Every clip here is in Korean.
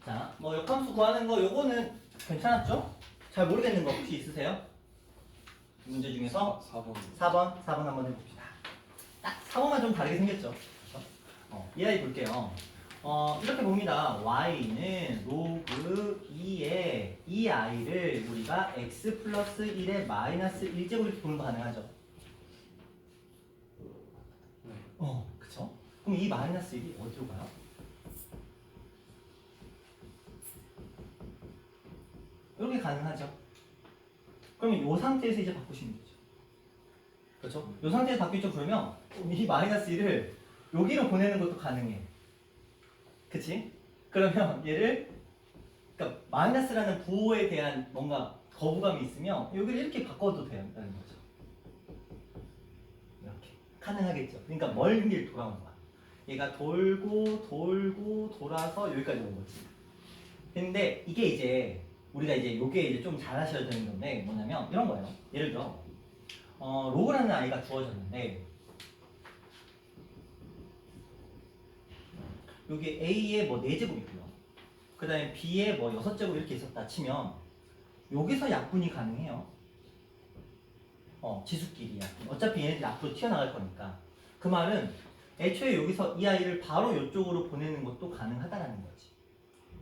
자, 뭐 역함수 구하는 거 요거는 괜찮았죠? 잘 모르겠는 거 혹시 있으세요? 문제 중에서 4번. 4번 한번 해봅시다. 딱 4번만 좀 다르게 생겼죠? 그렇죠? 이 아이 볼게요. 이렇게 봅니다. y는 로그 2에 이 i를 우리가 x 플러스 1에 마이너스 1제곱 이렇게 보는 거 가능하죠? 네. 그쵸? 그럼 이 마이너스 1이 어디로 가요? 이렇게 가능하죠? 그러면 이 상태에서 이제 바꾸시면 되죠. 그렇죠? 이 상태에서 바뀌죠. 그러면 이 마이너스 1을 여기로 보내는 것도 가능해. 그치? 그러면 얘를 그러니까 마이너스라는 부호에 대한 뭔가 거부감이 있으면 여기를 이렇게 바꿔도 된다는 거죠. 이렇게 가능하겠죠. 그러니까 먼 길 돌아온 거야. 얘가 돌고 돌아서 여기까지 온 거지. 근데 이게 이제 우리가 이제 요게 이제 좀 잘 하셔야 되는 건데 뭐냐면 이런 거예요. 예를 들어 로그라는 아이가 주어졌는데 여기 A에 뭐 4제곱 있고요. 그 다음에 B에 뭐 6제곱 이렇게 있었다 치면 여기서 약분이 가능해요. 지수끼리 약분. 어차피 얘네들이 앞으로 튀어나갈 거니까. 그 말은 애초에 여기서 이 아이를 바로 이쪽으로 보내는 것도 가능하다라는 거지.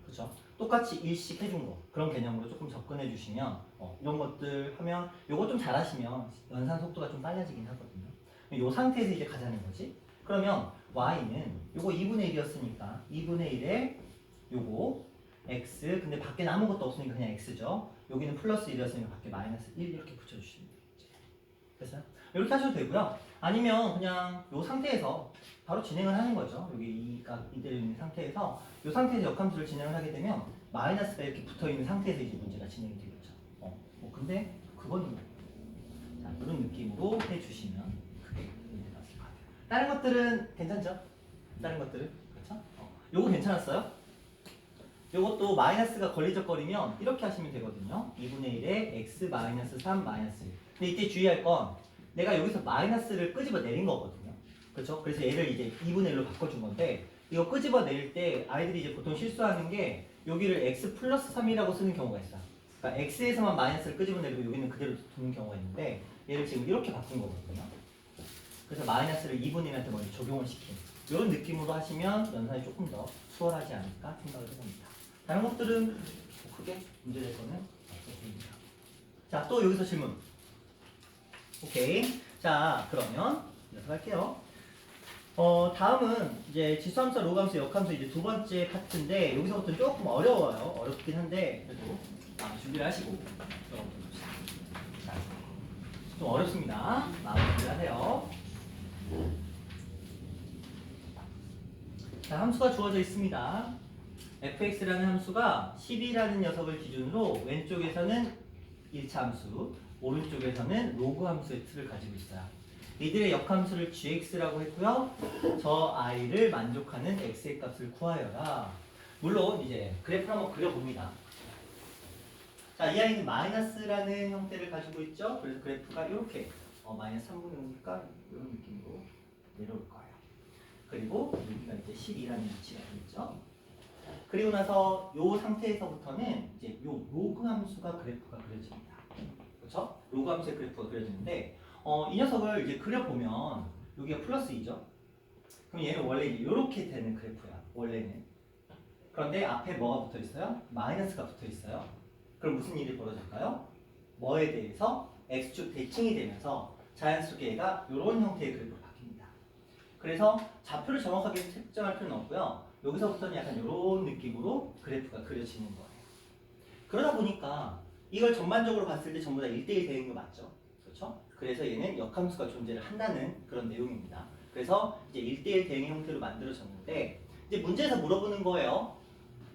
그죠? 똑같이 일식 해준 거. 그런 개념으로 조금 접근해 주시면 이런 것들 하면 요거 좀 잘하시면 연산 속도가 좀 빨라지긴 하거든요. 이 상태에서 이제 가자는 거지. 그러면 y는 요거 2분의 1이었으니까 2분의 1에 요거 x 근데 밖에는 아무것도 없으니까 그냥 x죠. 여기는 플러스 1이었으니까 밖에 마이너스 1 이렇게 붙여주시면 되겠지. 됐어요? 이렇게 하셔도 되고요. 아니면 그냥 요 상태에서 바로 진행을 하는 거죠. 여기 이가 이대로 있는 상태에서 이 상태에서 역함수를 진행을 하게 되면 마이너스가 이렇게 붙어 있는 상태에서 이제 문제가 진행이 되겠죠. 근데 그거는 자, 이런 느낌으로 해주시면 그게 문제가 없을 것 같아요. 다른 것들은 괜찮죠? 다른 것들은 그렇죠? 요거 괜찮았어요? 요것도 마이너스가 걸리적거리면 이렇게 하시면 되거든요. 2분의 1에 x 마이너스 3 마이너스 1. 근데 이때 주의할 건 내가 여기서 마이너스를 끄집어 내린 거거든요. 그렇죠? 그래서 얘를 이제 2분의 1로 바꿔준 건데 이거 끄집어 낼 때 아이들이 이제 보통 실수하는 게 여기를 x 플러스 3이라고 쓰는 경우가 있어요. 그러니까 x에서만 마이너스를 끄집어 내리고 여기는 그대로 두는 경우가 있는데 얘를 지금 이렇게 바꾼 거거든요. 그래서 마이너스를 2분의 1한테 먼저 적용을 시킨 이런 느낌으로 하시면 연산이 조금 더 수월하지 않을까 생각을 해봅니다. 다른 것들은 크게 문제될 거는 없어 보입니다. 자, 또 여기서 질문. 오케이. 자, 그러면 이어서 할게요. 다음은 이제 지수함수, 로그함수, 역함수 이제 두 번째 파트인데 여기서부터는 조금 어려워요. 어렵긴 한데 그래도 준비를 하시고 들어봅시다. 자, 좀 어렵습니다. 마음 준비하세요. 자, 함수가 주어져 있습니다. fx라는 함수가 10이라는 녀석을 기준으로 왼쪽에서는 1차 함수, 오른쪽에서는 로그 함수의 틀을 가지고 있어요. 이들의 역함수를 gx라고 했고요. 저 i를 만족하는 x의 값을 구하여라. 물론 이제 그래프를 한번 그려봅니다. 자, 이 아이는 마이너스라는 형태를 가지고 있죠. 그래서 그래프가 이렇게 마이너스 3분의 5니까 이런 느낌으로 내려올 거예요. 그리고 여기가 이제 12라는 위치가 되겠죠. 그리고 나서 이 상태에서부터는 이제 요 로그 함수가 그래프가 그려집니다. 그렇죠? 로그 함수의 그래프가 그려지는데 이 녀석을 이제 그려보면 여기가 플러스 2죠. 그럼 얘는 원래 이렇게 되는 그래프야. 원래는. 그런데 앞에 뭐가 붙어 있어요? 마이너스가 붙어 있어요. 그럼 무슨 일이 벌어질까요? 뭐에 대해서 x축 대칭이 되면서 자연스럽게 얘가 이런 형태의 그래프로 바뀝니다. 그래서 좌표를 정확하게 측정할 필요는 없고요. 여기서부터는 약간 이런 느낌으로 그래프가 그려지는 거예요. 그러다 보니까 이걸 전반적으로 봤을 때 전부 다 1대1 되는 거 맞죠? 그렇죠? 그래서 얘는 역함수가 존재를 한다는 그런 내용입니다. 그래서 이제 1대1 대응 형태로 만들어졌는데 이제 문제에서 물어보는 거예요.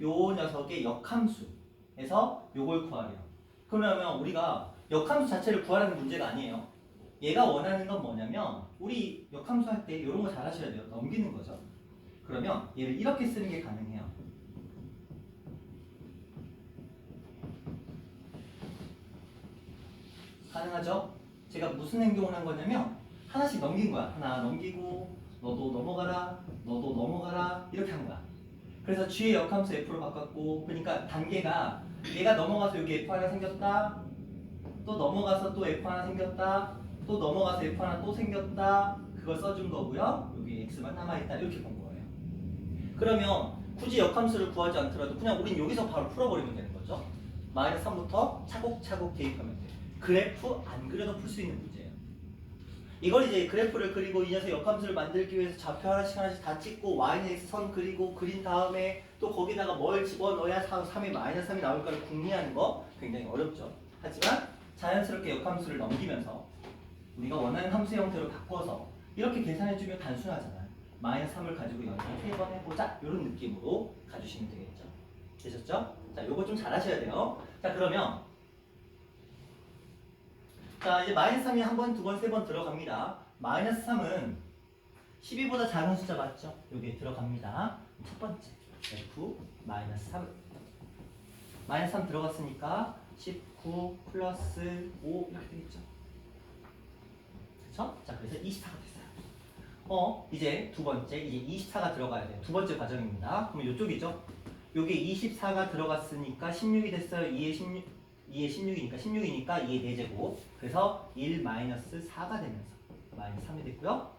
요 녀석의 역함수에서 요걸 구하래요. 그러면 우리가 역함수 자체를 구하라는 문제가 아니에요. 얘가 원하는 건 뭐냐면 우리 역함수 할 때 이런 거 잘 하셔야 돼요. 넘기는 거죠. 그러면 얘를 이렇게 쓰는 게 가능해요. 가능하죠? 제가 무슨 행동을 한 거냐면 하나씩 넘긴 거야. 하나 넘기고 너도 넘어가라, 너도 넘어가라 이렇게 한 거야. 그래서 g의 역함수 f로 바꿨고, 그러니까 단계가 얘가 넘어가서 여기 f 하나 생겼다, 또 넘어가서 또 f 하나 생겼다, 또 넘어가서 f 하나 또 생겼다, 그걸 써준 거고요. 여기 x만 남아있다, 이렇게 본 거예요. 그러면 굳이 역함수를 구하지 않더라도 그냥 우린 여기서 바로 풀어버리면 되는 거죠. 마이너스 3부터 차곡차곡 대입하면 돼요. 그래프 안 그려도 풀 수 있는 문제예요. 이걸 이제 그래프를 그리고 이 녀석 역함수를 만들기 위해서 좌표 하나씩 하나씩 다 찍고 y는 x선 그리고 그린 다음에 또 거기다가 뭘 집어넣어야 3이 마이너스 3이 나올까를 궁리하는 거 굉장히 어렵죠. 하지만 자연스럽게 역함수를 넘기면서 우리가 원하는 함수 형태로 바꿔서 이렇게 계산해주면 단순하잖아요. 마이너스 3을 가지고 연산 3번 해보자, 이런 느낌으로 가주시면 되겠죠. 되셨죠? 자, 요거 좀 잘하셔야 돼요. 자, 그러면 자, 이제 마이너스 3이 한 번, 두 번, 세 번 들어갑니다. 마이너스 3은 12보다 작은 숫자 맞죠? 여기에 들어갑니다. 첫 번째 F 마이너스 3. 마이너스 3 들어갔으니까 19 플러스 5 이렇게 되겠죠? 그쵸? 자, 그래서 24가 됐어요. 이제 두 번째, 이제 24가 들어가야 돼요. 두 번째 과정입니다. 그러면 이쪽이죠? 여기 24가 들어갔으니까 16이 됐어요. 2에 16이니까 2의 4제곱. 그래서 1 마이너스 4가 되면서 마이너스 3이 됐고요.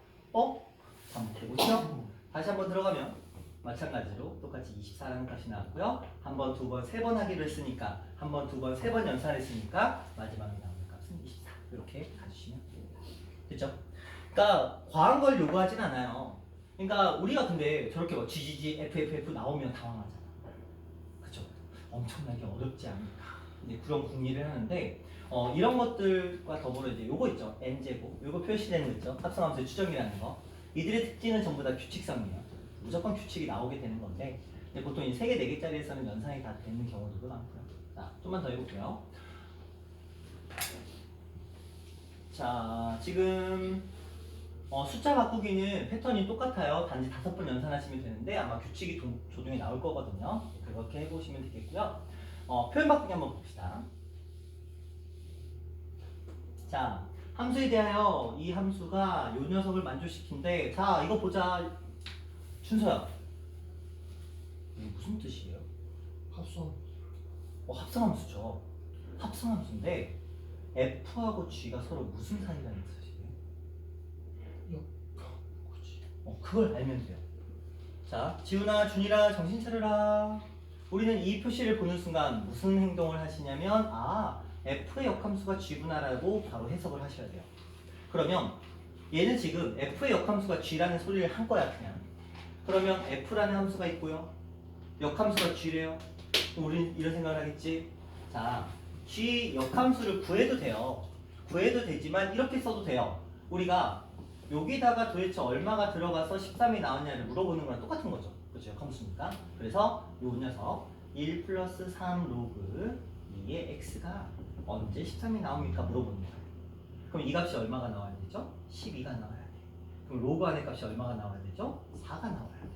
반복해보죠. 다시 한번 들어가면 마찬가지로 똑같이 24라는 값이 나왔고요. 한 번, 두 번, 세 번 하기로 했으니까 한 번, 두 번, 세 번 연산했으니까 마지막에 나오는 값은 24. 이렇게 가주시면 됩니다. 됐죠? 그러니까 과한 걸 요구하진 않아요. 그러니까 우리가 근데 저렇게 뭐 GGG, FFF 나오면 당황하잖아. 그쵸? 엄청나게 어렵지 않을까. 이제 그런 궁리를 하는데 이런 것들과 더불어 이제 요거 있죠. n제곱. 요거 표시되는 거 있죠. 합성함수의 추정이라는 거. 이들의 특징은 전부 다 규칙성이에요. 무조건 규칙이 나오게 되는 건데 보통 이 3개, 4개짜리에서는 연산이 다 되는 경우도 많고요. 자, 좀만 더 해볼게요. 자, 지금 숫자 바꾸기는 패턴이 똑같아요. 단지 5번 연산하시면 되는데 아마 규칙이 조중에 나올 거거든요. 그렇게 해보시면 되겠고요. 표현 바꾸기 한번 봅시다. 자, 함수에 대하여 이 함수가 요 녀석을 만족시킨대. 자, 이거 보자. 준서야. 이게 무슨 뜻이에요? 합성. 합성함수죠. 합성함수인데 F하고 G가 서로 무슨 사이라는 뜻이에요? 그렇지. 그걸 알면 돼요. 자, 지훈아, 준이라 정신 차려라. 우리는 이 표시를 보는 순간 무슨 행동을 하시냐면 F의 역함수가 G구나라고 바로 해석을 하셔야 돼요. 그러면 얘는 지금 F의 역함수가 G라는 소리를 한 거야 그냥. 그러면 F라는 함수가 있고요. 역함수가 G래요. 우린 이런 생각을 하겠지. 자, G 역함수를 구해도 돼요. 구해도 되지만 이렇게 써도 돼요. 우리가 여기다가 도대체 얼마가 들어가서 13이 나왔냐를 물어보는 거랑 똑같은 거죠. 그렇죠? 역함수니까. 그래서 요 녀석 1 플러스 3 로그 2의 x가 언제 13이 나옵니까? 물어보는 거예요. 그럼 이 값이 얼마가 나와야 되죠? 12가 나와야 돼. 그럼 로그 안의 값이 얼마가 나와야 되죠? 4가 나와야 돼.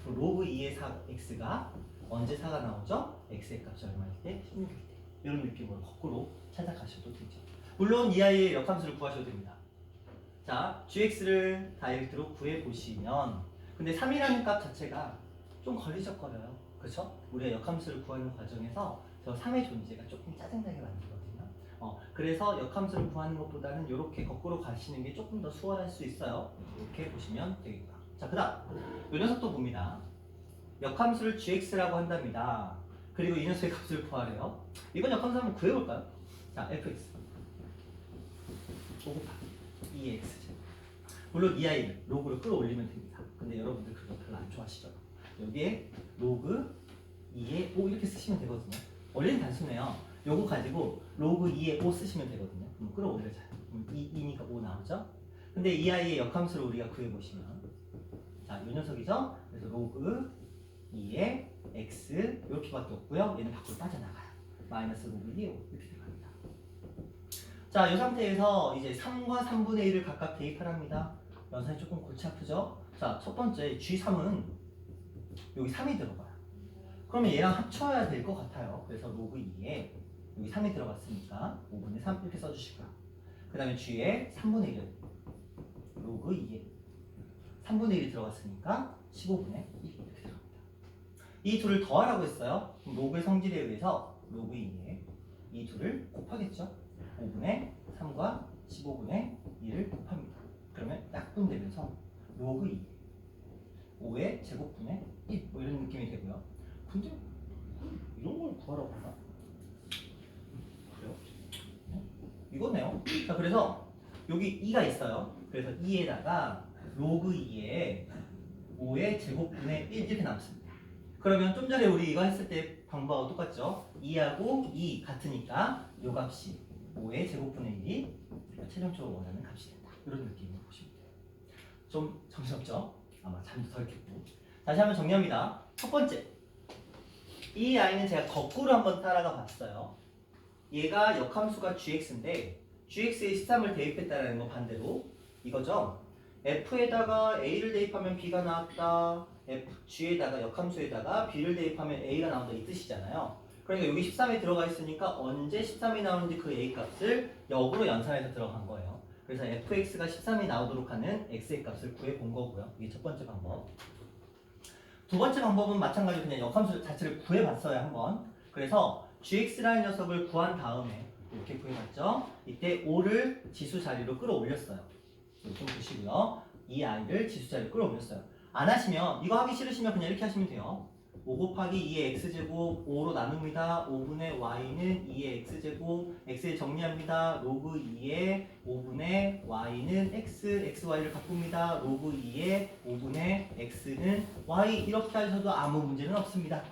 그럼 로그 2의 4, x가 언제 4가 나오죠? x의 값이 얼마일 때? 16일 때. 이런 느낌으로 거꾸로 찾아가셔도 되죠. 물론 이 아이의 역함수를 구하셔도 됩니다. 자, gx를 다이렉트로 구해보시면 근데 3이라는 값 자체가 좀 걸리적거려요. 그렇죠? 우리가 역함수를 구하는 과정에서 저 3의 존재가 조금 짜증나게 만들거든요. 그래서 역함수를 구하는 것보다는 이렇게 거꾸로 가시는 게 조금 더 수월할 수 있어요. 이렇게 보시면 되겠고요. 자, 그 다음 이 녀석도 봅니다. 역함수를 gx라고 한답니다. 그리고 이 녀석의 값을 구하래요. 이건 역함수 한번 구해볼까요? 자, fx 5 곱하기 2x 물론 이 아이를 로그로 끌어올리면 됩니다. 근데 여러분들 그거 별로 안 좋아하시죠? 여기에 로그 2의 5 이렇게 쓰시면 되거든요. 원래는 단순해요. 요거 가지고 로그 2의 5 쓰시면 되거든요. 그럼 끌어올려줘요. 2니까 5 나오죠? 근데 이 아이의 역함수를 우리가 구해보시면 자, 요 녀석이죠? 그래서 로그 2의 x 이렇게밖에 없고요. 얘는 밖으로 빠져나가요. 마이너스 로그 2의 5 이렇게 들어갑니다. 자, 이 상태에서 이제 3과 3분의 1을 각각 대입하랍니다. 연산이 조금 골치 아프죠? 자, 첫 번째 G3은 여기 3이 들어가요. 그러면 얘랑 합쳐야 될 것 같아요. 그래서 로그 2에 여기 3이 들어갔으니까 5분의 3 이렇게 써주시고요. 그 다음에 G에 3분의 1을 로그 2에 3분의 1이 들어갔으니까 15분의 1 이렇게 들어갑니다. 이 둘을 더하라고 했어요. 그럼 로그의 성질에 의해서 로그 2에 이 둘을 곱하겠죠. 5분의 3과 15분의 2를 곱합니다. 그러면 약분되면서 로그 2 5의 제곱분의 1 뭐 이런 느낌이 되고요. 근데 이런 걸 구하라고 하나? 그래요? 이거네요. 자, 그래서 여기 2가 있어요. 그래서 2에다가 로그 2에 5의 제곱분의 1 이렇게 남습니다. 그러면 좀 전에 우리 이거 했을 때 방법하고 똑같죠? 2하고 2 같으니까 이 값이 5의 제곱분의 1이 최종적으로 원하는 값이 된다. 이런 느낌으로 보시면 돼요. 좀 정신없죠? 아마 잠도 덜 깼고. 다시 한번 정리합니다. 첫 번째, 이 아이는 제가 거꾸로 한번 따라가 봤어요. 얘가 역함수가 gx인데 gx에 13을 대입했다는 거 반대로 이거죠. f에다가 a를 대입하면 b가 나왔다. g에다가 역함수에다가 b를 대입하면 a가 나온다 이 뜻이잖아요. 그러니까 여기 13에 들어가 있으니까 언제 13이 나오는지 그 a 값을 역으로 연산해서 들어간 거예요. 그래서 fx가 13이 나오도록 하는 x의 값을 구해 본 거고요. 이게 첫 번째 방법. 두 번째 방법은 마찬가지로 그냥 역함수 자체를 구해 봤어요, 한번. 그래서 gx라는 녀석을 구한 다음에 이렇게 구해봤죠. 이때 5를 지수 자리로 끌어올렸어요. 이거 좀 보시고요. 이 i를 지수 자리로 끌어올렸어요. 안 하시면 이거 하기 싫으시면 그냥 이렇게 하시면 돼요. 5 곱하기 2의 x제곱 5로 나눕니다. 5분의 y는 2의 x제곱 x에 정리합니다. 로그 2의 5분의 y는 x, xy를 바꿉니다. 로그 2의 5분의 x는 y 이렇게 하셔도 아무 문제는 없습니다.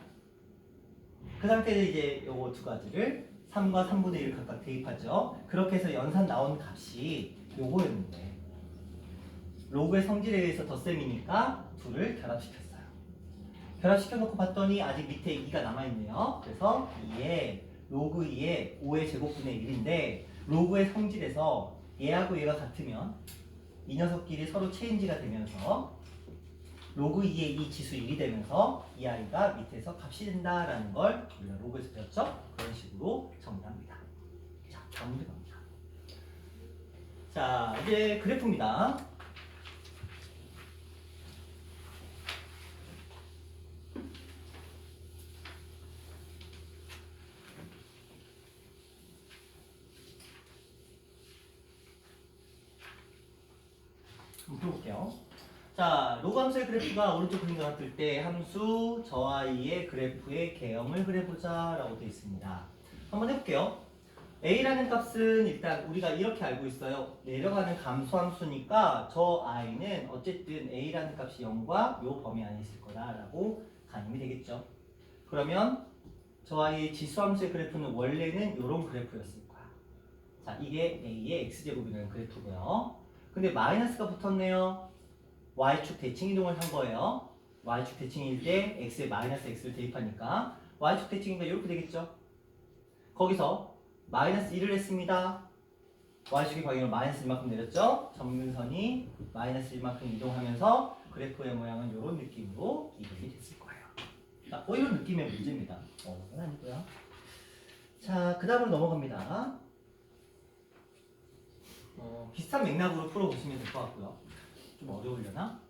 그 상태에서 이제 요거 두 가지를 3과 3분의 1을 각각 대입하죠. 그렇게 해서 연산 나온 값이 요거였는데 로그의 성질에 의해서 덧셈이니까 둘을 결합시켰어요. 결합시켜놓고 봤더니 아직 밑에 2가 남아있네요. 그래서 2에 로그 2에 5의 제곱분의 1인데 로그의 성질에서 얘하고 얘가 같으면 이 녀석끼리 서로 체인지가 되면서 로그 2의 이 지수 1이 되면서 이 아이가 밑에서 값이 된다라는 걸 우리가 로그에서 배웠죠? 그런 식으로 정리합니다. 자, 다음 문제 갑니다. 자, 이제 그래프입니다. 한번 풀어볼게요. 자, 로그 함수의 그래프가 오른쪽 그림과 같을 때 함수 저 아이의 그래프의 개형을 그려보자 라고 되어 있습니다. 한번 해볼게요. a라는 값은 일단 우리가 이렇게 알고 있어요. 내려가는 감소함수니까 저 i는 어쨌든 a라는 값이 0과 요 범위 안에 있을 거다라고 가늠이 되겠죠. 그러면 저 아이의 지수함수의 그래프는 원래는 이런 그래프였을 거야. 자, 이게 a의 x제곱이라는 그래프고요. 근데 마이너스가 붙었네요. y축 대칭 이동을 한 거예요. y축 대칭일 때 x에 마이너스 x를 대입하니까 y축 대칭이니까 이렇게 되겠죠. 거기서 마이너스 1을 했습니다. y축의 방향으로 마이너스 1만큼 내렸죠. 점근선이 마이너스 1만큼 이동하면서 그래프의 모양은 이런 느낌으로 이동이 됐을 거예요. 자, 이런 느낌의 문제입니다. 이건 아니고요. 자, 그 다음으로 넘어갑니다. 비슷한 맥락으로 풀어보시면 될 것 같고요. 좀 어려우려나?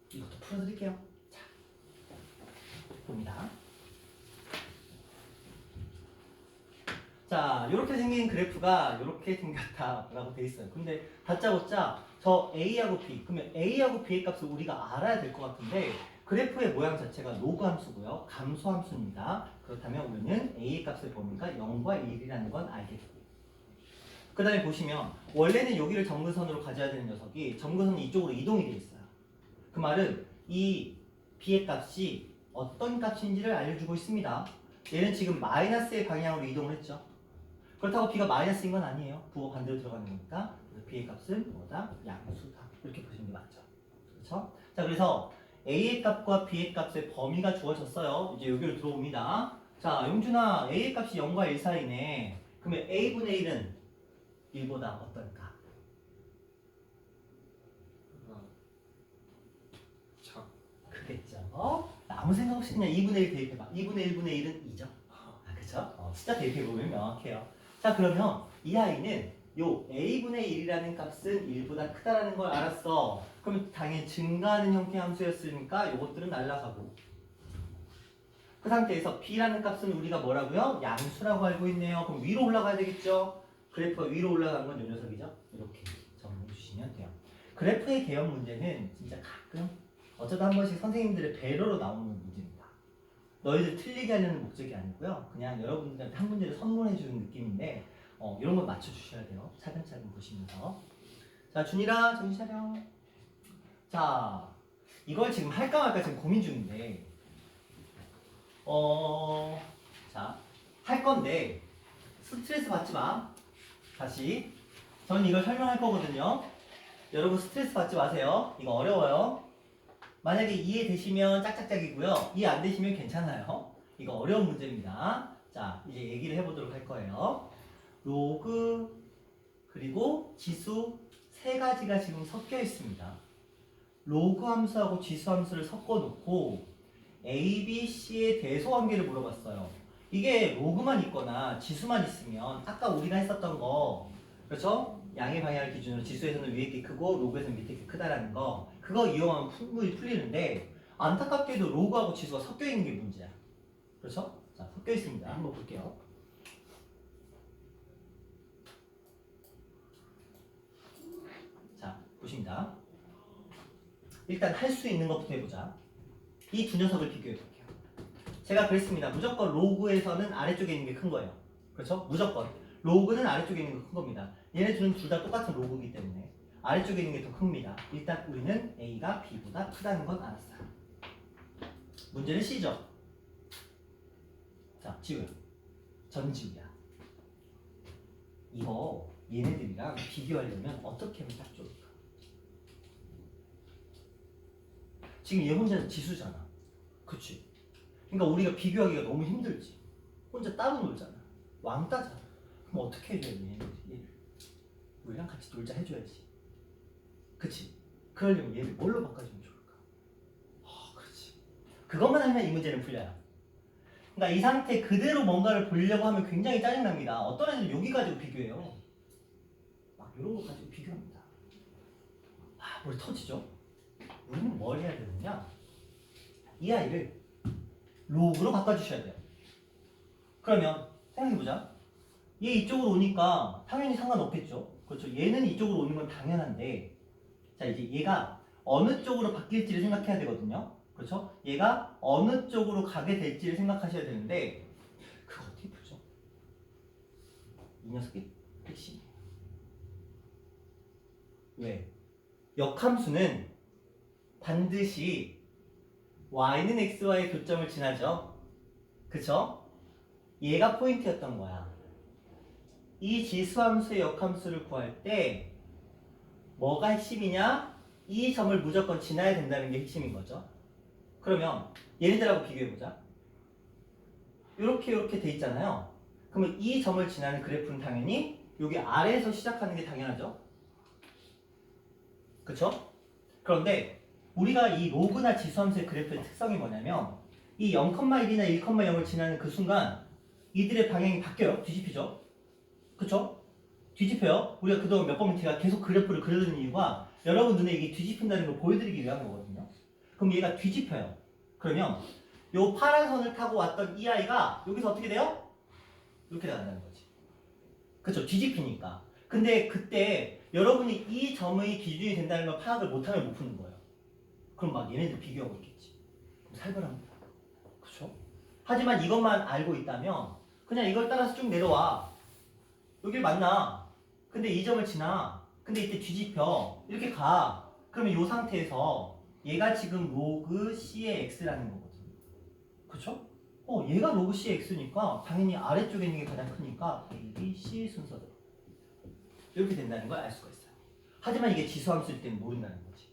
이것도 풀어드릴게요. 자, 봅니다. 자, 이렇게 생긴 그래프가 이렇게 생겼다라고 돼 있어요. 근데 다짜고짜 저 A하고 B, 그러면 A하고 B의 값을 우리가 알아야 될 것 같은데 그래프의 모양 자체가 로그 함수고요. 감소 함수입니다. 그렇다면 우리는 A의 값을 보니까 0과 1이라는 건 알겠고 그 다음에 보시면 원래는 여기를 점근선으로 가져야 되는 녀석이 점근선이 이쪽으로 이동이 돼 있어요. 그 말은 이 B의 값이 어떤 값인지를 알려주고 있습니다. 얘는 지금 마이너스의 방향으로 이동을 했죠. 그렇다고 B가 마이너스인 건 아니에요. 부호 반대로 들어가는 거니까. 그래서 B의 값은 뭐다? 양수다. 이렇게 보시는 게 맞죠. 그렇죠? 자, 그래서 A의 값과 B의 값의 범위가 주어졌어요. 이제 여기로 들어옵니다. 자, 용준아, A의 값이 0과 1 사이네. 그러면 A분의 1은 1보다 어떨까? 크겠죠? 아무 생각 없이 그냥 2분의 1 대입해봐. 2분의 1분의 1은 2죠? 그쵸? 숫자 대입해보면 명확해요. 자, 그러면 이 아이는 요 a분의 1이라는 값은 1보다 크다라는 걸 알았어. 그럼 당연히 증가하는 형태의 함수였으니까 요것들은 날라가고. 그 상태에서 b라는 값은 우리가 뭐라고요? 양수라고 알고 있네요. 그럼 위로 올라가야 되겠죠? 그래프가 위로 올라가는 건 요 녀석이죠? 이렇게 정리해 주시면 돼요. 그래프의 개형 문제는 진짜 가끔 어쩌다 한 번씩 선생님들의 배려로 나오는 문제입니다. 너희들 틀리게 하려는 목적이 아니고요. 그냥 여러분들한테 한 문제를 선물해 주는 느낌인데 이런 거 맞춰주셔야 돼요. 차근차근 보시면서. 자, 준이라 정신 차려. 자, 이걸 지금 할까 말까 지금 고민 중인데 자, 할 건데 스트레스 받지 마. 다시 저는 이걸 설명할 거거든요. 여러분 스트레스 받지 마세요. 이거 어려워요. 만약에 이해되시면 짝짝짝이고요. 이해 안 되시면 괜찮아요. 이거 어려운 문제입니다. 자, 이제 얘기를 해보도록 할 거예요. 로그 그리고 지수 세 가지가 지금 섞여 있습니다. 로그 함수하고 지수 함수를 섞어 놓고 A, B, C의 대소관계를 물어봤어요. 이게 로그만 있거나 지수만 있으면 아까 우리가 했었던 거 그렇죠? 양의 방향을 기준으로 지수에서는 위에 게 크고 로그에서는 밑에 게 크다라는 거 그거 이용하면 충분히 풀리는데 안타깝게도 로그하고 지수가 섞여 있는 게 문제야. 그렇죠? 자, 섞여 있습니다. 한번 볼게요. 자, 보십니다. 일단 할 수 있는 것부터 해보자. 이 두 녀석을 비교해 볼게요. 제가 그랬습니다. 무조건 로그에서는 아래쪽에 있는 게 큰 거예요. 그렇죠? 무조건. 로그는 아래쪽에 있는 게 큰 겁니다. 얘네 둘은 둘 다 똑같은 로그이기 때문에 아래쪽에 있는 게 더 큽니다. 일단 우리는 A가 B보다 크다는 건 알았어요. 문제는 C죠. 자, 지우야. 전지우야. 이거 얘네들이랑 비교하려면 어떻게 하면 딱 좋을까? 지금 얘 혼자는 지수잖아. 그치? 그러니까 우리가 비교하기가 너무 힘들지. 혼자 따로 놀잖아. 왕따잖아. 그럼 어떻게 해줘야 돼? 얘를. 우리랑 같이 놀자 해줘야지. 그치? 그러려면 얘를 뭘로 바꿔주면 좋을까? 그렇지. 그것만 하면 이 문제는 풀려요. 그러니까 이 상태 그대로 뭔가를 보려고 하면 굉장히 짜증납니다. 어떤 애들은 여기 가지고 비교해요. 막 이런 거 가지고 비교합니다. 머리 터지죠? 우리는 뭘 해야 되느냐? 이 아이를 로그로 바꿔주셔야 돼요. 그러면 생각해보자. 얘 이쪽으로 오니까 당연히 상관없겠죠. 그렇죠. 얘는 이쪽으로 오는 건 당연한데 자 이제 얘가 어느 쪽으로 바뀔지를 생각해야 되거든요. 그렇죠. 얘가 어느 쪽으로 가게 될지를 생각하셔야 되는데 그거 어떻게 풀죠? 이 녀석이 핵심이에요. 왜? 역함수는 반드시 y는 x와의 교점을 지나죠. 그쵸? 얘가 포인트였던 거야. 이 지수함수의 역함수를 구할 때 뭐가 핵심이냐? 이 점을 무조건 지나야 된다는 게 핵심인 거죠. 그러면 얘네들하고 비교해보자. 이렇게 돼 있잖아요. 그러면 이 점을 지나는 그래프는 당연히 여기 아래에서 시작하는 게 당연하죠. 그쵸? 그런데 우리가 이 로그나 지수함수의 그래프의 특성이 뭐냐면 이 0,1이나 1,0을 지나는 그 순간 이들의 방향이 바뀌어요. 뒤집히죠. 그쵸? 뒤집혀요. 우리가 그동안 몇 번 제가 계속 그래프를 그려드는 이유가 여러분 눈에 이게 뒤집힌다는 걸 보여드리기 위한 거거든요. 그럼 얘가 뒤집혀요. 그러면 요 파란 선을 타고 왔던 이 아이가 여기서 어떻게 돼요? 이렇게 나간다는 거지. 그쵸? 뒤집히니까. 근데 그때 여러분이 이 점의 기준이 된다는 걸 파악을 못하면 못 푸는 거예요. 그럼 막 얘네들 비교하고 있겠지. 그럼 살벌합니다. 그쵸? 하지만 이것만 알고 있다면 그냥 이걸 따라서 쭉 내려와. 여길 만나. 근데 이 점을 지나. 근데 이때 뒤집혀. 이렇게 가. 그러면 이 상태에서 얘가 지금 로그 C의 X라는 거거든요. 그쵸? 얘가 로그 C의 X니까 당연히 아래쪽에 있는 게 가장 크니까 A, B, C 순서대로. 이렇게 된다는 걸 알 수가 있어요. 하지만 이게 지수함수일 때는 모른다는 거지.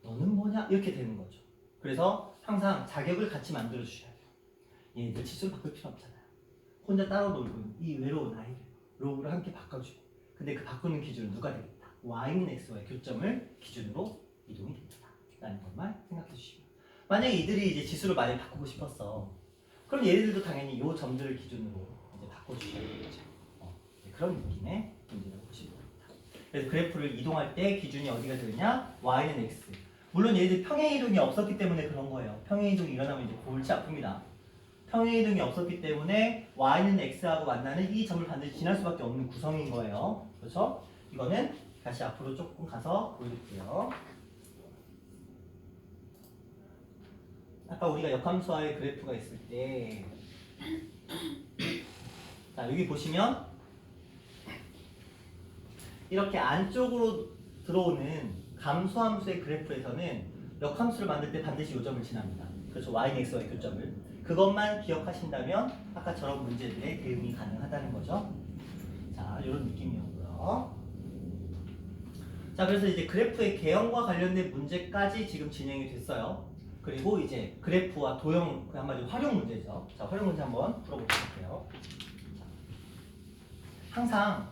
너는 뭐냐? 이렇게 되는 거죠. 그래서 항상 자격을 같이 만들어 주셔야 돼요. 얘네들 지수를 바꿀 필요 없잖아요. 혼자 따로 놀고 있는 이 외로운 아이를 로그를 함께 바꿔주고 근데 그 바꾸는 기준은 누가 되겠다? y는 x와의 교점을 기준으로 이동이 됩니다. 라는 것만 생각해 주시면 만약에 이들이 이제 지수를 많이 바꾸고 싶었어. 그럼 얘네들도 당연히 이 점들을 기준으로 이제 바꿔주셔야 되겠죠. 그런 느낌의 문제라고 보시면 됩니다. 그래서 그래프를 이동할 때 기준이 어디가 되느냐? y는 x. 물론 얘들 평행 이동이 없었기 때문에 그런 거예요. 평행 이동이 일어나면 이제 골치 아픕니다. 평행 이동이 없었기 때문에 y는 x하고 만나는 이 점을 반드시 지날 수밖에 없는 구성인 거예요. 그렇죠? 이거는 다시 앞으로 조금 가서 보여드릴게요. 아까 우리가 역함수와의 그래프가 있을 때, 자 여기 보시면 이렇게 안쪽으로 들어오는 감소함수의 그래프에서는 역함수를 만들 때 반드시 이 점을 지납니다. 그렇죠? y는 x와의 교점을. 그것만 기억하신다면 아까 저런 문제들의 대응이 가능하다는 거죠. 자, 이런 느낌이었고요. 자, 그래서 이제 그래프의 개형과 관련된 문제까지 지금 진행이 됐어요. 그리고 이제 그래프와 도형, 그 한마디로 활용 문제죠. 자, 활용 문제 한번 풀어보도록 할게요. 항상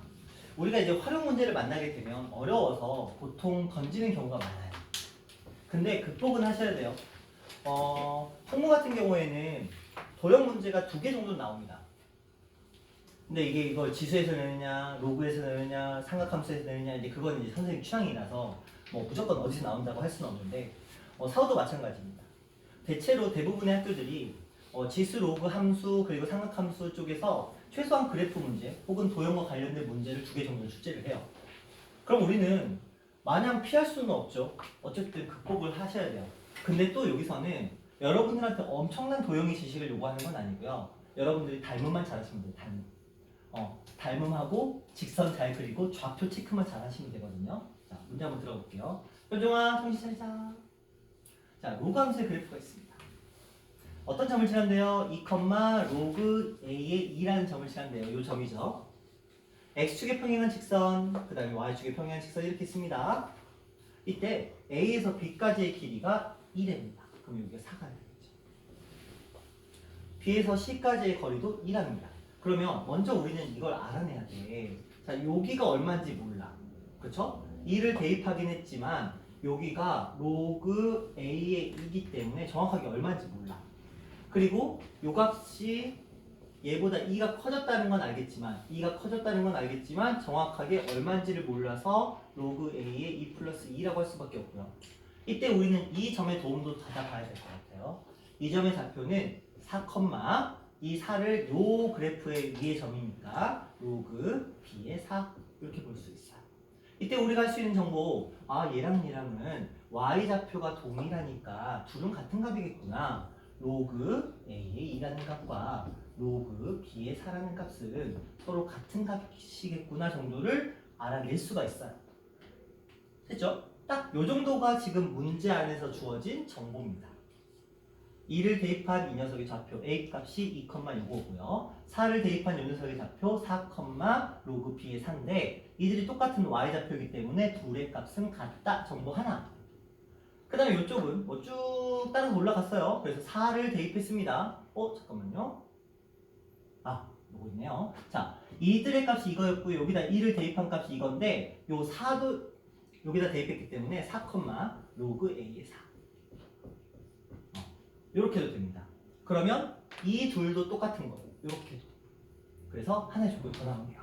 우리가 이제 활용 문제를 만나게 되면 어려워서 보통 던지는 경우가 많아요. 근데 극복은 하셔야 돼요. 통모 같은 경우에는 도형 문제가 2개 정도 나옵니다. 근데 이걸 지수에서 내느냐, 로그에서 내느냐, 삼각함수에서 내느냐, 이제 그건 이제 선생님 취향이라서 뭐 무조건 어디서 나온다고 할 수는 없는데, 사우도 마찬가지입니다. 대체로 대부분의 학교들이 지수, 로그, 함수, 그리고 삼각함수 쪽에서 최소한 그래프 문제 혹은 도형과 관련된 문제를 2개 정도는 출제를 해요. 그럼 우리는 마냥 피할 수는 없죠. 어쨌든 극복을 하셔야 돼요. 근데 또 여기서는 여러분들한테 엄청난 도형의 지식을 요구하는 건 아니고요. 여러분들이 닮음만 잘하시면 돼요. 닮음. 닮음하고 직선 잘 그리고 좌표 체크만 잘 하시면 되거든요. 자, 문제 한번 들어볼게요. 현종아, 정신 차리자. 자, 로그 함수의 그래프가 있습니다. 어떤 점을 칠한대요? 2, 로그 a의 2라는 점을 칠한대요. 이 점이죠. x축의 평행한 직선, 그 다음에 y축의 평행한 직선 이렇게 있습니다. 이때 a에서 b까지의 길이가 2랍니다. 그럼 여기가 4가 되겠죠. b에서 c까지의 거리도 2랍니다. 그러면 먼저 우리는 이걸 알아내야 돼. 자, 여기가 얼마인지 몰라. 그쵸? 2를 대입하긴 했지만 여기가 로그 a의 2이기 때문에 정확하게 얼마인지 몰라. 그리고 요 값이 얘보다 2가 커졌다는 건 알겠지만 2가 커졌다는 건 알겠지만 정확하게 얼마인지를 몰라서 로그 a의 2 플러스 2라고 할 수밖에 없고요. 이때 우리는 이 점의 도움도 찾아봐야 될 것 같아요. 이 점의 좌표는 4, 이 4를 요 그래프의 위의 점이니까 로그 b의 4 이렇게 볼 수 있어요. 이때 우리가 할 수 있는 정보, 얘랑 얘랑은 y 좌표가 동일하니까 둘은 같은 값이겠구나. 로그 a의 2라는 값과 로그 b의 4라는 값은 서로 같은 값이겠구나 정도를 알아낼 수가 있어요. 됐죠? 딱 요 정도가 지금 문제 안에서 주어진 정보입니다. 2를 대입한 이 녀석의 좌표 a 값이 2,요거고요. 4를 대입한 이 녀석의 좌표 4, 로그 b의 4인데 이들이 똑같은 y 좌표이기 때문에 둘의 값은 같다. 정보 하나. 그 다음에 이쪽은 뭐 쭉 따라서 올라갔어요. 그래서 4를 대입했습니다. 잠깐만요. 요거 있네요. 자, 이들의 값이 이거였고 여기다 2를 대입한 값이 이건데 요 4도 여기다 대입했기 때문에 4, 로그 a의 4. 이렇게 해도 됩니다. 그러면 이 둘도 똑같은 거예요. 이렇게 해도. 그래서 하나의 조건이 더 나오네요.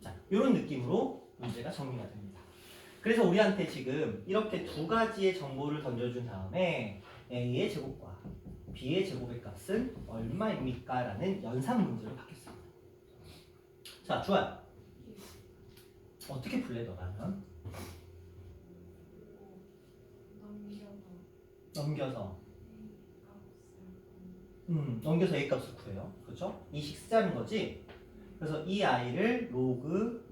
자, 이런 느낌으로 문제가 정리가 됩니다. 그래서 우리한테 지금 이렇게 2가지의 정보를 던져준 다음에 a의 제곱과 b의 제곱의 값은 얼마입니까? 라는 연산 문제로 바뀌었습니다. 자, 좋아요. 어떻게 풀래 너라면? 넘겨서 넘겨서 a 값을 구해요. 그렇죠? 이식 쓰자는 거지. 그래서 이 a를 로그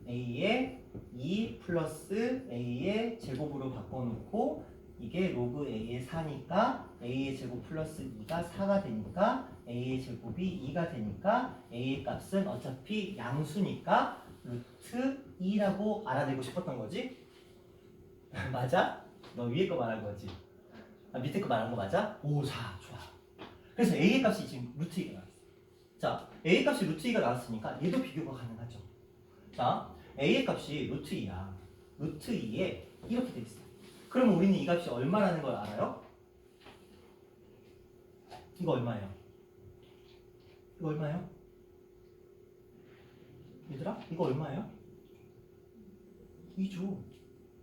a의 2 플러스 a의 제곱으로 바꿔놓고 이게 로그 a의 4니까 a의 제곱 플러스 2가 4가 되니까 a의 제곱이 2가 되니까 a의 값은 어차피 양수니까 루트 2라고 알아내고 싶었던 거지? 맞아? 너 위에 거 말한 거지? 밑에 거 말한 거 맞아? 오, 자, 좋아. 그래서 a의 값이 지금 루트 2가 나왔어. 자, a의 값이 루트 2가 나왔으니까 얘도 비교가 가능하죠. 자, a의 값이 루트 2야. 루트 2에 이렇게 돼 있어. 그럼 우리는 이 값이 얼마라는 걸 알아요? 이거 얼마예요? 이거 얼마예요? 얘들아? 이거 얼마예요? 2죠.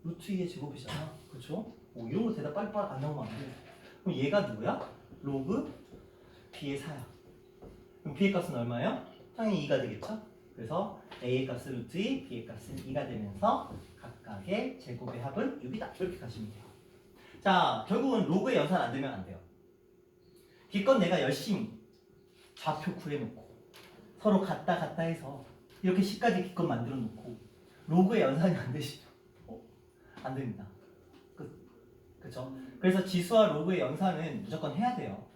루트 2의 제곱이잖아. 그쵸? 이런 거 대답 빨리빨리 안 나오면 안 돼. 그럼 얘가 누구야? 로그 b의 4야. 그럼 b의 값은 얼마예요? 당연히 2가 되겠죠? 그래서 a의 값은 루트 2, b의 값은 2가 되면서 각각의 제곱의 합은 6이다. 이렇게 가시면 돼요. 자, 결국은 로그의 연산 안 되면 안 돼요. 기껏 내가 열심히 좌표 구해놓고 서로 같다 해서 이렇게 식까지 기껏 만들어 놓고 로그의 연산이 안 되시죠? 안 됩니다. 그쵸? 그래서 지수와 로그의 연산은 무조건 해야 돼요.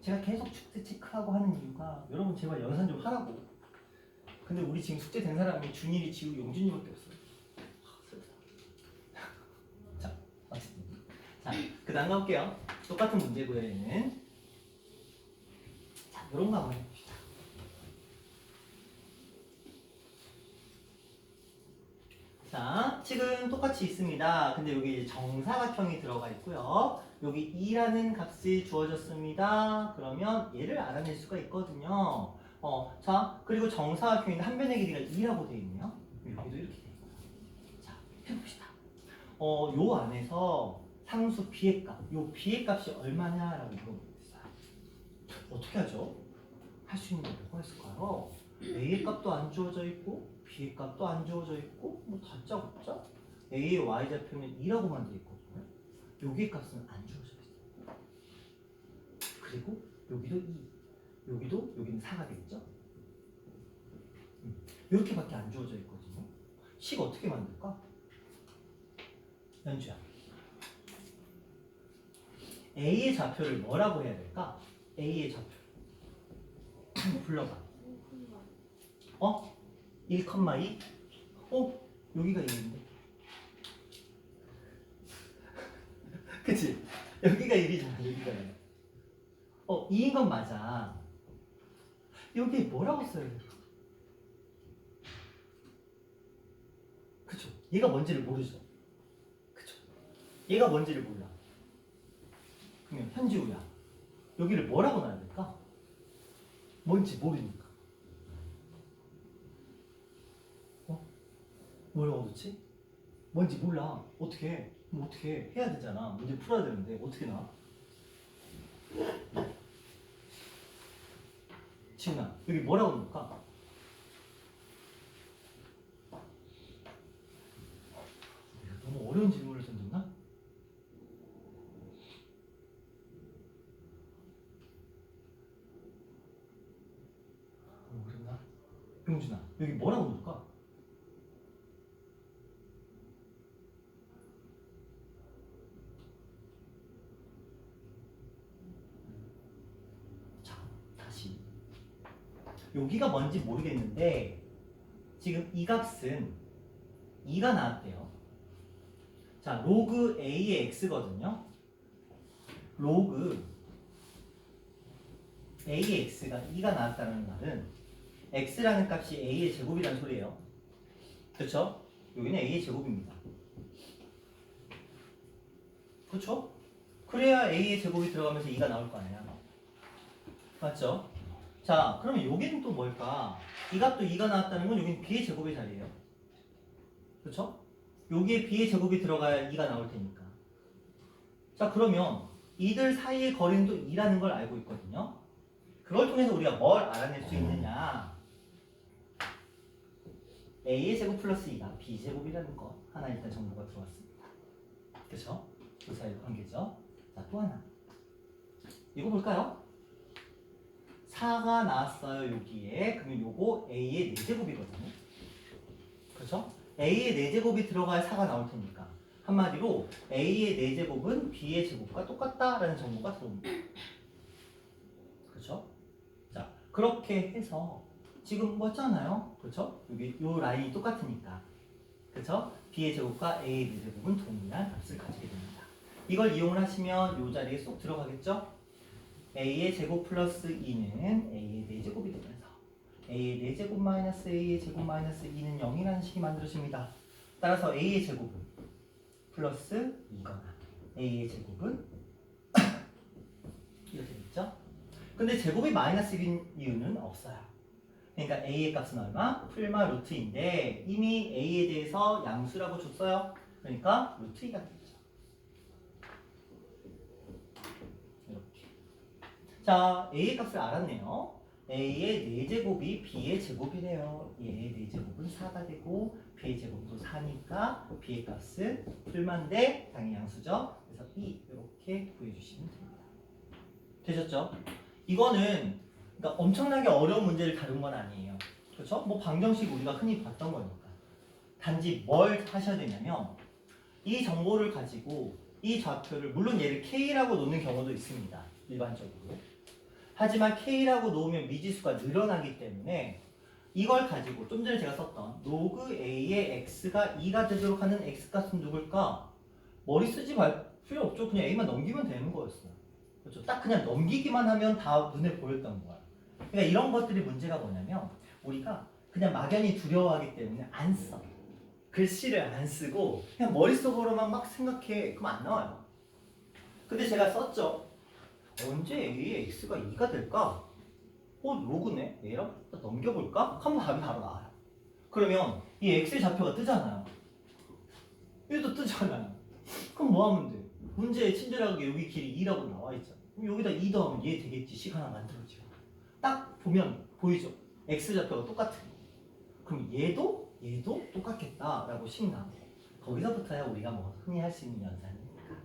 제가 계속 숙제 체크하고 하는 이유가 여러분 제발 연산 좀 하라고. 근데 우리 지금 숙제 된 사람이 준일이, 지우, 용준이밖에 없어요. 자, 어쨌든. 자, 그 다음 가볼게요. 똑같은 문제고요, 얘는. 자, 요런 거 한번 해봅시다. 자, 식은 똑같이 있습니다. 근데 여기 이제 정사각형이 들어가 있고요. 여기 2라는 값이 주어졌습니다. 그러면 얘를 알아낼 수가 있거든요. 자, 그리고 정사각형인데 한 변의 길이가 2라고 되어 있네요. 여기도 이렇게 되어 있고. 자, 해봅시다. 요 안에서 상수 b의 값, 요 b의 값이 얼마냐라고 물어보고 있어요. 어떻게 하죠? 할 수 있는 게 뭐가 있을까요? a의 값도 안 주어져 있고 b의 값도 안 주어져 있고 뭐 다짜고짜 a의 y좌표는 2라고만 되어 있거든요. 여기의 값은 안 주어져 있어요. 그리고 여기도 2, 여기는 4가 되겠죠? 이렇게밖에 안 주어져 있거든요. 식 어떻게 만들까? 연주야. a의 좌표를 뭐라고 해야 될까? a의 좌표 불러봐. 1,2? 여기가 1인데. 그치? 여기가 1이잖아, 여기가 1. 2인 건 맞아. 여기 뭐라고 써야 돼? 그쵸? 얘가 뭔지를 모르죠? 그쵸? 얘가 뭔지를 몰라. 그러면 현지우야. 여기를 뭐라고 놔야 될까? 뭔지 모르니까. 뭐라고 넣지? 뭔지 몰라. 어떻게 해? 뭐 어떻게 해야 되잖아. 문제 풀어야 되는데 어떻게 나? 지훈아, 여기 뭐라고 넣을까? 너무 어려운 질문을 던졌나? 너무 어렵나? 용준아, 여기 뭐라고 넣을까? 자, 다시. 여기가 뭔지 모르겠는데 지금 이 값은 2가 나왔대요. 자, 로그 a의 x거든요. 로그 a의 x가 2가 나왔다는 말은 x라는 값이 a의 제곱이라는 소리예요. 그렇죠? 여기는 a의 제곱입니다. 그렇죠? 그래야 a의 제곱이 들어가면서 2가 나올 거 아니야. 맞죠? 자, 그러면 여기는 또 뭘까? 이 값도 2가 나왔다는 건 여기는 b의 제곱의 자리예요. 그렇죠? 여기에 b의 제곱이 들어가야 2가 나올 테니까. 자, 그러면 이들 사이의 거리는 또 2라는 걸 알고 있거든요. 그걸 통해서 우리가 뭘 알아낼 수 있느냐? a의 제곱 플러스 2가 b 제곱이라는 거 하나 일단 정보가 들어왔습니다. 그렇죠? 그 사이의 관계죠. 자, 또 하나. 이거 볼까요? 4가 나왔어요, 여기에. 그러면 요거 a의 4제곱이거든요. 그렇죠? a의 4제곱이 들어가야 4가 나올 테니까. 한마디로 a의 4제곱은 b의 제곱과 똑같다라는 정보가 들어옵니다. 그렇죠? 자, 그렇게 해서 지금 뭐잖아요. 그렇죠? 여기 요 라인이 똑같으니까. 그렇죠? b의 제곱과 a의 4제곱은 동일한 값을 가지게 됩니다. 이걸 이용을 하시면 요 자리에 쏙 들어가겠죠? a의 제곱 플러스 2는 a의 4제곱이 되면서 a의 4제곱 마이너스 a의 제곱 마이너스 2는 0이라는 식이 만들어집니다. 따라서 a의 제곱은 플러스 2거나 a의 제곱은 이렇게 됐죠? 근데 제곱이 마이너스 1인 이유는 없어요. 그러니까 a의 값은 얼마? 풀마 루트인데 이미 a에 대해서 양수라고 줬어요. 그러니까 루트 2가 되죠. 이렇게. 자, a의 값을 알았네요. a의 4제곱이 b의 제곱이래요. a의 4제곱은 4가 되고 b의 제곱도 4니까 b의 값은 풀마인데 당연히 양수죠. 그래서 2 이렇게 구해주시면 됩니다. 되셨죠? 이거는 그러니까 엄청나게 어려운 문제를 다룬 건 아니에요. 그렇죠? 뭐 방정식 우리가 흔히 봤던 거니까. 단지 뭘 하셔야 되냐면 이 정보를 가지고 이 좌표를 물론 얘를 K라고 놓는 경우도 있습니다. 일반적으로. 하지만 K라고 놓으면 미지수가 늘어나기 때문에 이걸 가지고 좀 전에 제가 썼던 로그 A의 X가 2가 되도록 하는 X값은 누굴까? 머리 쓰지 말 필요 없죠. 그냥 A만 넘기면 되는 거였어요. 그렇죠? 딱 그냥 넘기기만 하면 다 눈에 보였던 거야. 그러니까 이런 것들이 문제가 뭐냐면 우리가 그냥 막연히 두려워하기 때문에 안 써. 글씨를 안 쓰고 그냥 머릿속으로만 막 생각해. 그럼 안 나와요. 근데 제가 썼죠. 언제 A의 X가 2가 될까? 로그네? A라고 넘겨볼까? 하면 답이 바로 나와요. 그러면 이 X의 좌표가 뜨잖아요. 얘도 뜨잖아요. 그럼 뭐 하면 돼? 문제에 친절하게 여기 길이 2라고 나와 있잖아. 그럼 여기다 2 더하면 얘 되겠지. 식 하나 만들어지고. 딱 보면 보이죠? X 좌표가 똑같은 거. 그럼 얘도 똑같겠다라고 식 나와요. 거기서부터야 우리가 뭐 흔히 할 수 있는 연산이니까.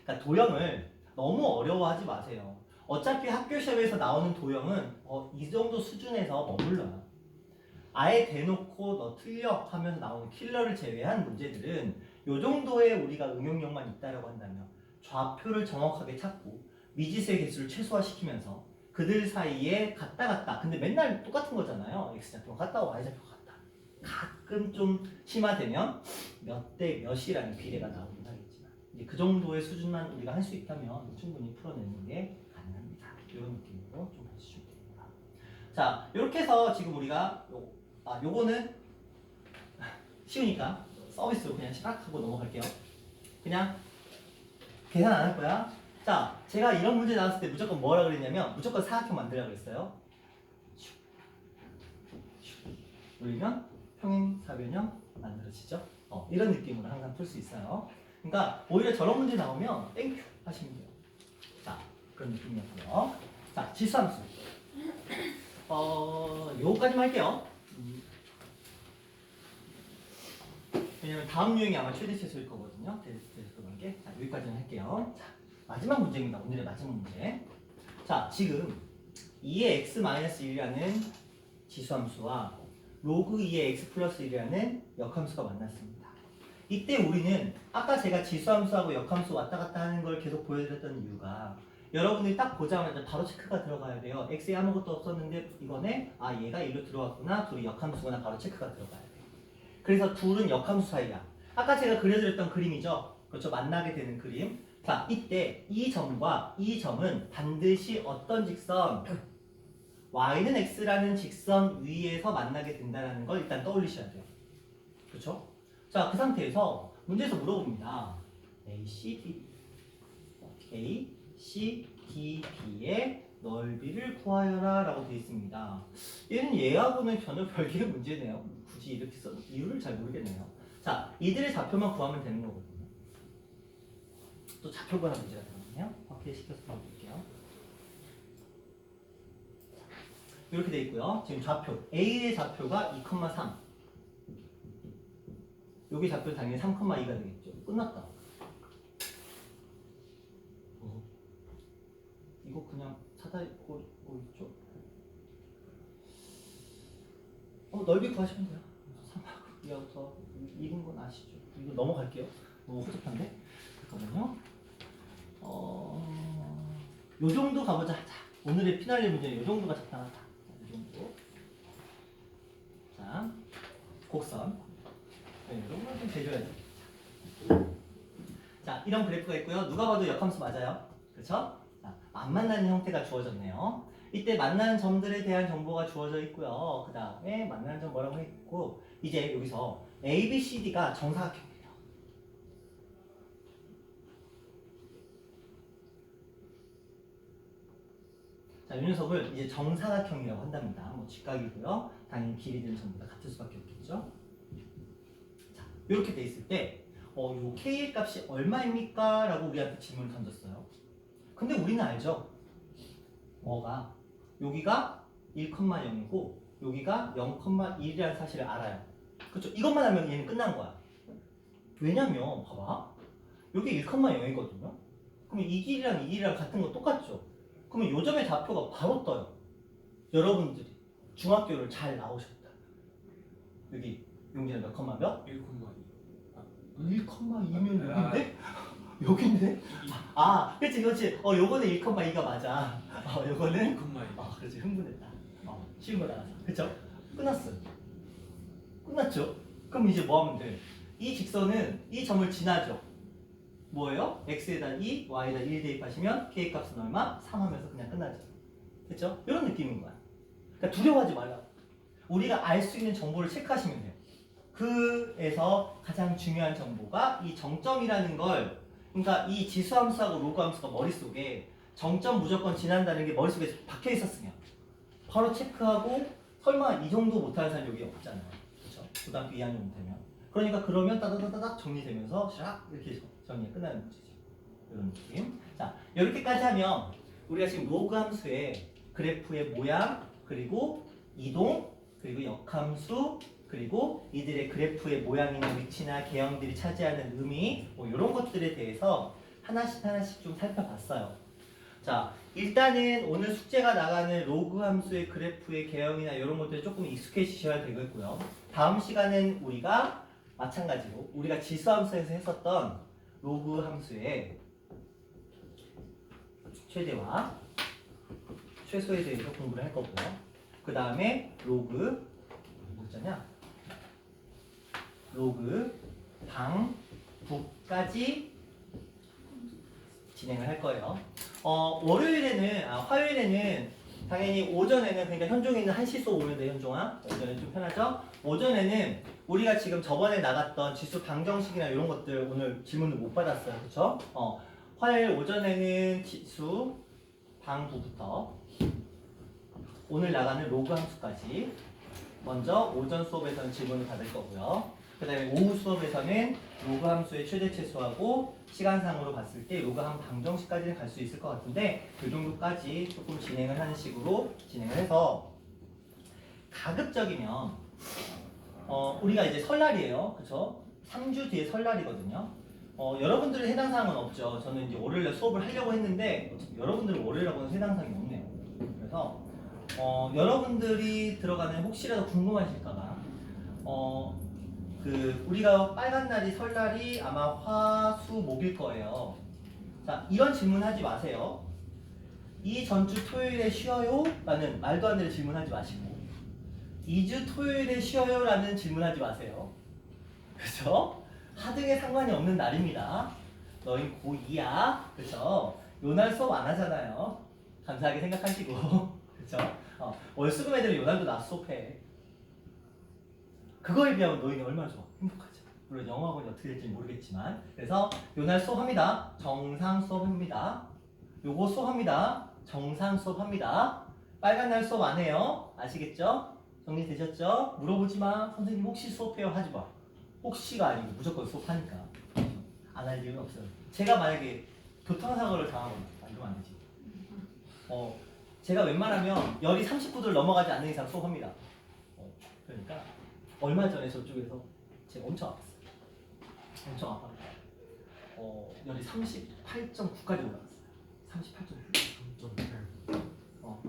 그러니까 도형을 너무 어려워하지 마세요. 어차피 학교 시험에서 나오는 도형은 이 정도 수준에서 머물러요. 아예 대놓고 너 틀려 하면서 나오는 킬러를 제외한 문제들은 이 정도의 우리가 응용력만 있다라고 한다면 좌표를 정확하게 찾고 미지수의 개수를 최소화시키면서 그들 사이에 갔다 근데 맨날 똑같은 거잖아요. X좌표가 같다 Y좌표가 같다. 가끔 좀 심화되면 몇 대 몇이라는 비례가 나오긴 하겠지만 이제 그 정도의 수준만 우리가 할 수 있다면 충분히 풀어내는 게 가능합니다. 이런 느낌으로 좀 봐주시면 됩니다. 자, 이렇게 해서 지금 우리가 요거는 쉬우니까 서비스로 그냥 시작하고 넘어갈게요. 그냥 계산 안 할 거야. 자, 제가 이런 문제 나왔을 때 무조건 뭐라 그랬냐면 무조건 사각형 만들라 그랬어요. 올리면 평행사변형 만들어지죠. 이런 느낌으로 항상 풀 수 있어요. 그러니까 오히려 저런 문제 나오면 땡큐 하시면 돼요. 자, 그런 느낌이었고요. 자, 지수함수. 요거까지만 할게요. 왜냐면 다음 유형이 아마 최대 최소일 거거든요. 대수도 관계. 자, 여기까지는 할게요. 자, 마지막 문제입니다. 오늘의 마지막 문제. 자, 지금 2의 x-1이라는 지수함수와 로그 2의 x 플러스 1이라는 역함수가 만났습니다. 이때 우리는 아까 제가 지수함수하고 역함수 왔다 갔다 하는 걸 계속 보여드렸던 이유가 여러분들이 딱 보자마자 바로 체크가 들어가야 돼요. x에 아무것도 없었는데 이거네? 얘가 1로 들어왔구나. 둘이 역함수구나. 바로 체크가 들어가야 돼. 그래서 둘은 역함수 사이야. 아까 제가 그려드렸던 그림이죠. 그렇죠. 만나게 되는 그림. 자, 이때 이 점과 이 점은 반드시 어떤 직선? y는 x라는 직선 위에서 만나게 된다는 걸 일단 떠올리셔야 돼요. 그렇죠? 자, 그 상태에서 문제에서 물어봅니다. ACDB의 넓이를 구하여라 라고 되어 있습니다. 얘는 얘하고는 전혀 별개의 문제네요. 굳이 이렇게 써 이유를 잘 모르겠네요. 자, 이들의 좌표만 구하면 되는 거거든요. 또 좌표 구하는 문제가 되거든요. 확대시켜서 볼게요. 이렇게 돼 있고요. 지금 좌표 A의 좌표가 2,3. 여기 좌표 당연히 3,2가 되겠죠. 끝났다. 이거 그냥 찾아고 있죠. 넓이 구하시면 돼요. 3하고 2하고서 이긴 건 아시죠? 이거 넘어갈게요. 너무 허접한데? 잠깐만요. 요 정도 가보자. 자, 오늘의 피날레 문제는 요 정도가 적당하다. 이 정도. 자, 곡선. 네, 이런 걸 좀 대줘야죠. 자, 이런 그래프가 있고요. 누가 봐도 역함수 맞아요. 그렇죠? 자, 안 만나는 형태가 주어졌네요. 이때 만나는 점들에 대한 정보가 주어져 있고요. 그 다음에 만나는 점 뭐라고 했고 이제 여기서 A, B, C, D가 정사각형이에요. 자, 이 녀석을 이제 정사각형이라고 한답니다. 뭐 직각이고요. 당연히 길이는 전부 다 같을 수밖에 없겠죠. 자, 이렇게 돼 있을 때, 요 K의 값이 얼마입니까? 라고 우리한테 질문을 던졌어요. 근데 우리는 알죠? 뭐가? 여기가 1,0이고, 여기가 0,1이라는 사실을 알아요. 그렇죠? 이것만 하면 얘는 끝난 거야. 왜냐면, 봐봐. 여기 1,0이거든요? 그럼 이 길이랑 이 길이랑 같은 거 똑같죠? 그러면 요점의 좌표가 바로 떠요. 여러분들이 중학교를 잘 나오셨다. 여기 용기는 몇 컴마 몇? 1,2면 여긴데? 여긴데? 아, 그렇지, 그렇지. 요거는 1,2가 맞아. 요거는 1,2. 그렇지, 흥분했다. 쉬운 거 나왔어. 그쵸? 끝났어. 끝났죠? 그럼 이제 뭐 하면 돼? 이 직선은 이 점을 지나죠. 뭐예요? x에다 2, y에다 1 대입하시면 k 값은 얼마? 3 하면서 그냥 끝나죠. 됐죠? 이런 느낌인 거야. 그러니까 두려워하지 말라고. 우리가 알 수 있는 정보를 체크하시면 돼요. 그에서 가장 중요한 정보가 이 정점이라는 걸, 그러니까 이 지수함수하고 로그함수가 머릿속에 정점 무조건 지난다는 게 머릿속에 박혀 있었으면 바로 체크하고, 설마 이 정도 못하는 사람이 여기 없잖아요. 그렇죠? 고등학교 2학년 되면. 그러니까 그러면 따다다다닥 정리되면서 샥 이렇게 정리가 끝나는 거죠. 이런 느낌. 자, 이렇게까지 하면 우리가 지금 로그 함수의 그래프의 모양, 그리고 이동, 그리고 역함수, 그리고 이들의 그래프의 모양이나 위치나 개형들이 차지하는 의미, 뭐 이런 것들에 대해서 하나씩 하나씩 좀 살펴봤어요. 자, 일단은 오늘 숙제가 나가는 로그 함수의 그래프의 개형이나 이런 것들에 조금 익숙해지셔야 되겠고요. 다음 시간은 우리가 마찬가지로 우리가 지수함수에서 했었던 로그 함수의 최대와 최소에 대해서 공부를 할 거고요. 그 다음에 로그 뭐잖냐? 로그 방 부까지 진행을 할 거예요. 화요일에는 당연히 오전에는, 그러니까 현종이는 1시 수업 오는데, 현종아 오전에 좀 편하죠? 오전에는 우리가 지금 저번에 나갔던 지수 방정식이나 이런 것들 오늘 질문을 못 받았어요. 그쵸? 화요일 오전에는 지수 방부부터 오늘 나가는 로그 함수까지 먼저 오전 수업에서는 질문을 받을 거고요. 그 다음에 오후 수업에서는 로그 함수의 최대최소하고 시간상으로 봤을 때 로그 함 방정식까지는 갈 수 있을 것 같은데, 그 정도까지 조금 진행을 하는 식으로 진행을 해서, 가급적이면 우리가 이제 설날이에요. 그쵸? 3주 뒤에 설날이거든요. 여러분들은 해당 사항은 없죠. 저는 이제 월요일에 수업을 하려고 했는데 여러분들은 월요일하고는 해당 사항이 없네요. 그래서 여러분들이 들어가는 혹시라도 궁금하실까봐 우리가 빨간 날이 설날이 아마 화수목일 거예요. 자, 이런 질문 하지 마세요. 이 전주 토요일에 쉬어요? 라는 말도 안 되는 질문 하지 마시고, 2주 토요일에 쉬어요? 라는 질문 하지 마세요. 그죠? 하등에 상관이 없는 날입니다. 너희 고2야. 그죠? 요날 수업 안 하잖아요. 감사하게 생각하시고. 그죠? 월수금 애들은 요날도 낮 수업해. 그거에 비하면 너희는 얼마나 좋아. 행복하죠. 물론 영어학원이 어떻게 될지 모르겠지만. 그래서 요날 수업합니다. 정상 수업합니다. 요거 수업합니다. 정상 수업합니다. 빨간 날 수업 안 해요. 아시겠죠? 정리되셨죠? 물어보지 마. 선생님 혹시 수업해요? 하지 마. 혹시가 아니고 무조건 수업하니까. 안 할 이유는 없어요. 제가 만약에 교통사고를 당하거나 이러면 안 되지. 제가 웬만하면 열이 39도를 넘어가지 않는 이상 수업합니다. 그러니까 얼마 전에 저쪽에서 제가 엄청 아팠어요. 엄청 아팠어요. 열이 38.9까지 올라갔어요. 38.9.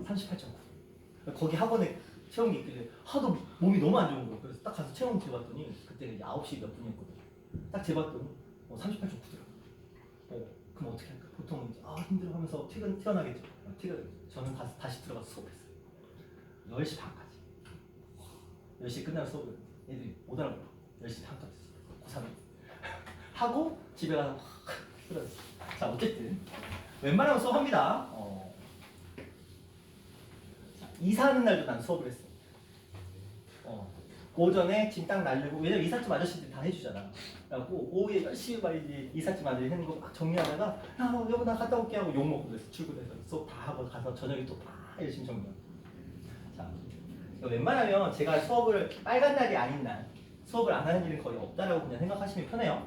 38.9. 거기 학원에 체험이 있길래 하도 몸이 너무 안 좋은 거예요. 그래서 딱 가서 체험 재봤더니 그때가 이제 9시 몇 분이었거든요. 딱 재봤더니 38.9더라고요. 그럼 어떻게 할까? 보통은 이제 힘들어 하면서 퇴근하겠죠. 저는 다시 들어가서 수업했어요. 10시 반까지. 10시 끝나면 수업을 애들이 못 알아들어. 10시 반까지 고3이 하고 집에 가서 쓰러졌어요. 자, 어쨌든 웬만하면 수업합니다. 이사하는 날도 난 수업을 했어. 오전에 짐 딱 날리고, 왜냐면 이삿짐 아저씨들이 다 해주잖아. 그래갖고 오후에 열심히 막 이제 이삿짐 아저씨 하는 거 막 정리하다가, 야 여보 나 갔다 올게 하고 욕 먹고 그래서 출근해서 수업 다 하고 가서 저녁에 또 막 이러시면 정답. 자, 이거 웬만하면 제가 수업을 빨간 날이 아닌 날 수업을 안 하는 일은 거의 없다라고 그냥 생각하시면 편해요.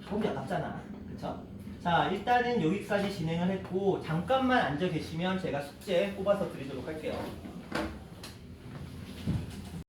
학원비 아깝잖아. 그쵸? 자, 일단은 여기까지 진행을 했고 잠깐만 앉아 계시면 제가 숙제 뽑아서 드리도록 할게요.